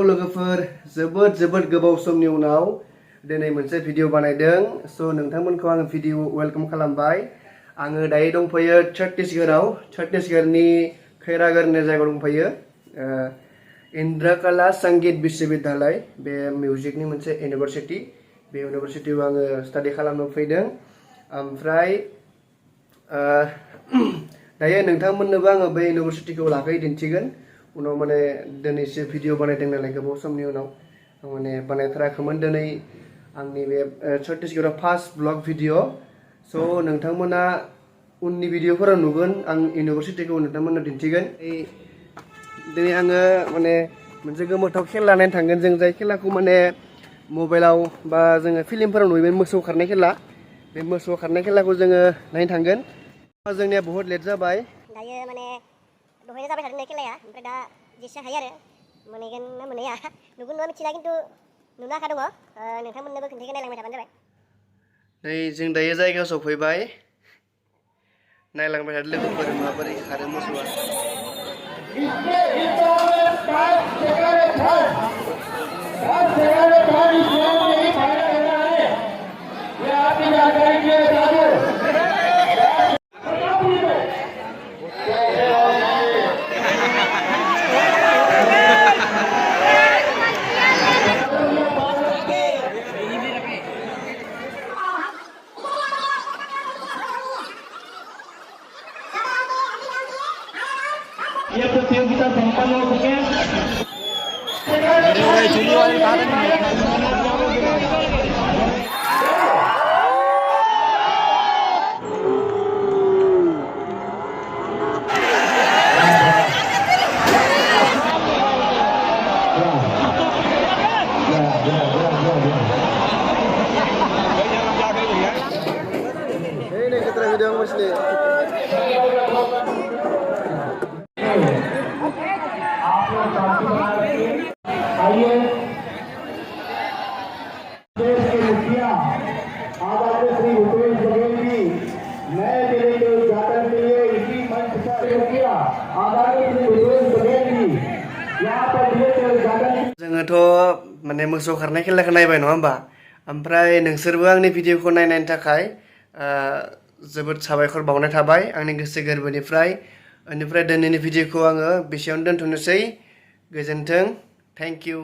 लोगोफोर जोबोद गोबाव समनि उनाव दिनै मोनसे भिडिअ बानायदों स' नोंथांमोनखौ आङो भिडिअ वेलकाम खालामबाय आङो दायो दंफैयो छत्तीसगढ़नि खैरागढ़ होननाय जायगायाव दंफैयो इंदिरा संगीत विश्वविद्यालय बे मिउजिकनि मोनसे इउनिभारसिटि बे इउनिभारसिटियाव आङो स्टाडि खालामनो फैदों ओमफ्राय दायो नोंथांमोननोबो आङो बे इउनिभारसिटिखौ लागै दिन्थिगोन उनाव माने दिनैसो भिडिअ बानायदों नालाय गोबाव समनि उनाव माने बानायथाराखैमोन दिनै आंनि बे छत्तीसगढ़आव फार्स्ट ब्लग भिडिअ स' नोंथांमोना उननि भिडिअफोराव नुगोन आं इउनिभारसिटिखौ नोंथांमोननो दिन्थिगोन दिनै आङो माने मोनसे गोमोथाव खेला नायनो थांगोन जों जाय खेलाखौ माने मबाइलाव बा जोङो फिल्मफोराव नुयोमोन मोसौ खारनाय खेला बे मोसौ खारनाय खेलाखौ जोङो नायनो थांगोन जोंनिया बहुत लेट जाबाय दायो माने दहायनो जाबाय थादों खेलाया ओमफ्राय दा जेसे हायो आरो मोनहैगोन ना मोनहैया नुगोन नङा मिथिला खिन्थु नुनो आखा दङ नोंथांमोननोबो खोन्थायगोन नायलांबाय थाबानो जाबाय नै जों दायो जायगायाव सफैबाय नायलांबाय थादों लोगोफोर माबोरै खारो मोसौआ ये प्रतियोगिता संपन्न हो चुके हैं ini kita video masih आइए देश के मुखिया आदरणीय श्री भूपेश बघेल जी नए जिले के उद्घाटन के लिए इसी मंच पर मुखिया आदरणीय श्री भूपेश बघेल जी यहाँ पर जिले के उद्घाटन जोङोथ' माने मोसौ खारनाय खेलाखौ नायबाय नङा होमबा ओमफ्राय नोंसोरबो आंनि भिडिअखौ नायनायनि थाखाय जोबोद साबायखर बावनाय थाबाय आंनि गोसो गोरबोनिफ्राय बेनिफ्राय दिनैनि भिडिअखौ आङो बेसेयावनो दोनथ'नोसै गोजोन्थों थेंक इउ